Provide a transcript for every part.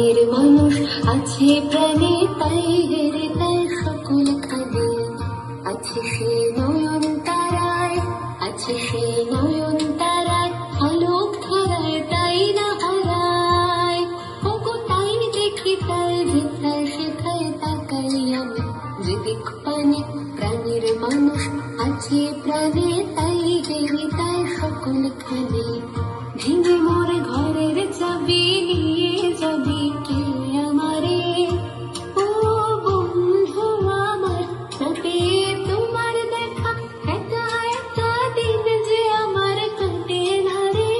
প্রাণের মানুষ আছে প্রাণে, তাই হেরে তাই সকল খানে আছে সে নয়ন তারায়, আছে সে নয়ন তারায়, আলোক ধারায় তাই না হারায়। ওগো তাই দেখি তাই যেথায় সেথায় তাকাই আমি, যে দিক পানে প্রাণের মানুষ আছে প্রাণে, তাই হেরে তাই সকল খানে। ভেঙে মোর ঘরের চাবি নিয়ে যাবি কে আমারে, ও বন্ধু আমার তবে তোমার দেখা একা একা দিন যে আমার কাটে না রে।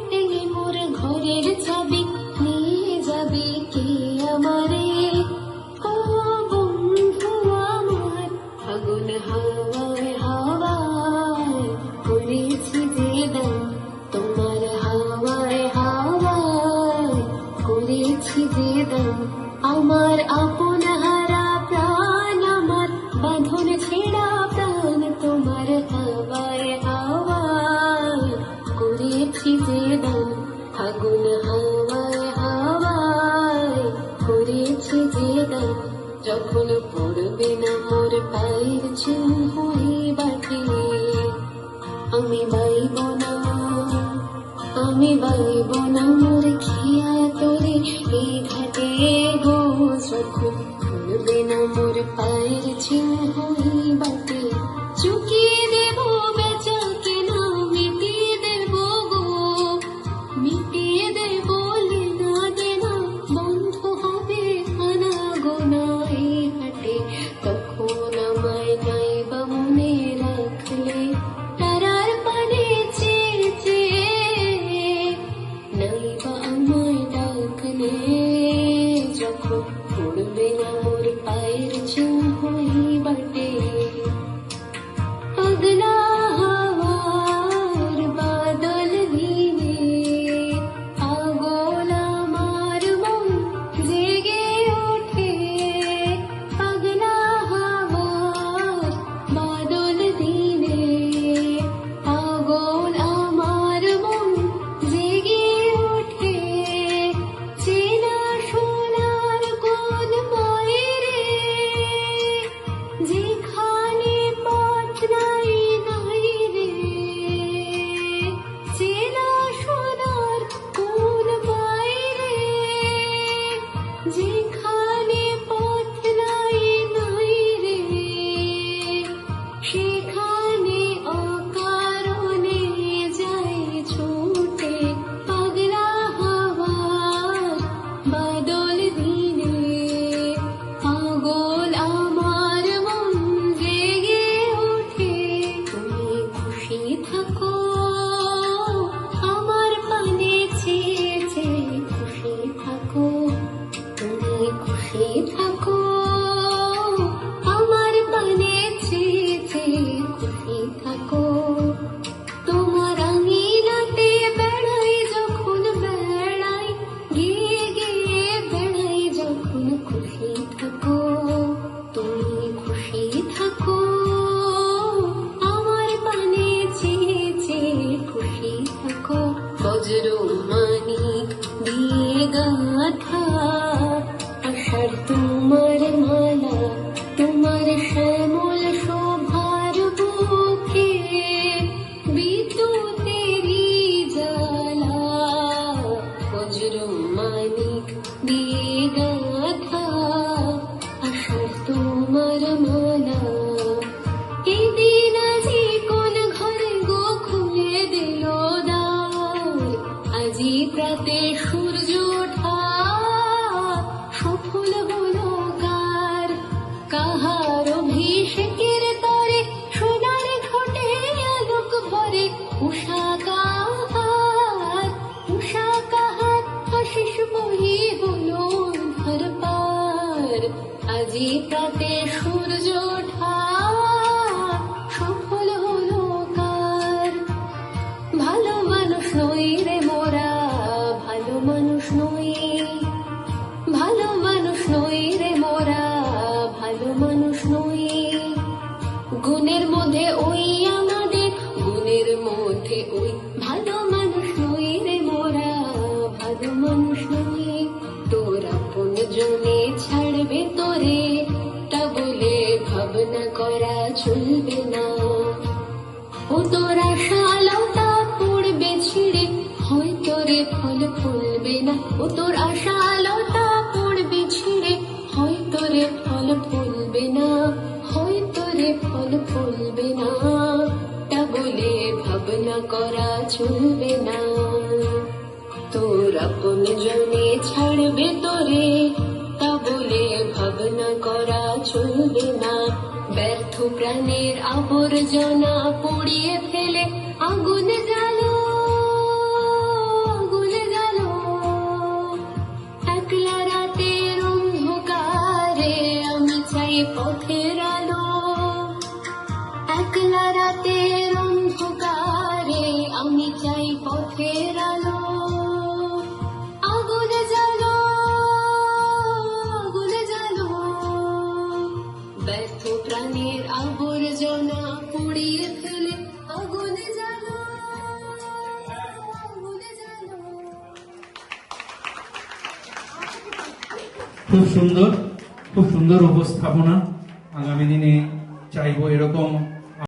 ভেঙে মোর ঘরের চাবি নিয়ে যাবি কে আমারে, ও বন্ধু আমার। ফাগুন হাওয়ায় হাওয়ায় করেছি যে দাম, তোমার হাওয়ায় হাওয়ায় করেছি যে দাম। আমার আপন হারা প্রাণ, আমার বাঁধন ছেঁড়া প্রাণ, তোমার হাওয়ায় হাওয়ায় করেছি যে দাম। ফাগুন হাওয়ায় হাওয়ায় করেছি যে দাম। যখন পড়বে না মোর পায়ের চিহ্ন এই বাটিলে, আমি বাইব না, আমি বাইব না মোর খেয়া তোরে এই ঘাটে গো। যখন পড়বে না মোর পায়ের চিহ্ন এই বাটে, চুকিয়ে দেব বেচা কেনা, মিটিয়ে দেব গো, মিটিয়ে দেব লেনা দেনা। বন্ধ হবে আনা গোনা এই হাটে, তখন আমায় নাইবা মনে রাখলে, তারার পানে চেয়ে চেয়ে নাইবা আমায় ডাকলে। যখন পড়বে না মোর পায়ের চিহ্ন এই বাটে, পাগলা হাওয়ার বাদল দিনে পাগল আমার মন জেগে ওঠে। পাগলা হাওয়ার বাদল দিনে পাগল আমার মন জেগে ওঠে। চেনা সোনার কোন মায়েরে, যেখানে পথ নাই নাই রে। চেনা সোনার কোন মায়েরে, যেখানে পথ নাই নাই রে। সেখানে অকারণে যাই ছুটে। পাগলা হাওয়ার বাদল দিনে পাগল আমার মন জেগে ওঠে। তুমি খুশি থাকো আমার পানে চেয়ে চেয়ে, খুশি থাকো তুমি খুশি থাকো আমার পানে চেয়ে চেয়ে, খুশি থাকো। তোমার আঙিনাতে বেড়াই যখন বেড়াই, গিয়ে গিয়ে বেড়াই যখন, খুশি থাকো তুমি খুশি থাকো আমার পানে চেয়ে চেয়ে, খুশি থাকো। বজ্র মানিক দিয়ে গাঁথা আষাঢ় তোমার মালা, তোমার শ্যামল শোভার বুকে বিদ্যুতেরই জ্বালা। বজ্র মানিক দিয়ে গাঁথা আষাঢ় তোমার মালা। এই দিন আজি কোন ঘরে গো খুলে দিল দ্বার, আজি প্রাতে সূর্য ওঠা সফল হলো কার। কাহার অভিষেকের তরে সোনার ঘটে আলোক ভরে, উষা কাহার, উষা কাহার আশিস বহি হলো অন্ধার পার। আজি প্রাতে সূর্য ওঠা সফল হলো কার। ভালো মানুষ নই রে মোরা, ভালো মানুষ নই, ভালো মানুষ নই রে মোরা, ভালো মানুষ নই। গুণের মধ্যে ওই আমাদের, গুণের মধ্যে ওই, ভালো মানুষ নই রে মোরা, ভালো মানুষ নই। তোরা চলবে না। ও তোর আশালতা পড়বে ছিঁড়ে, হয়তো রে ফল ফুলবে না। ও তোর আশালতা পড়বে ছিঁড়ে, হয়তো রে ফল ফুলবে না, হয়তো রে ফল ফুলবে না। তা বলে ভাবনা করা চলবে না। তোর আপন জনে ছাড়বে তোরে, তা বলে ভাবনা করা চলবে না। ব্যর্থ প্রাণের আবর্জনা পুড়িয়ে ফেলে আগুন জ্বালো, আগুন জ্বালো। একলা রাতের অন্ধকারে আমি চাই পথের আলো। একলা রাতের অন্ধকারে আমি চাই পথের আলো। আগুন জ্বালো, আগুন জ্বালো। ব্যর্থ প্রাণের আবর্জনা পুড়িয়ে ফেলে আগুন জ্বালো, আগুন জ্বালো। খুব সুন্দর উপস্থাপনা। আগামী দিনে চাইবো এরকম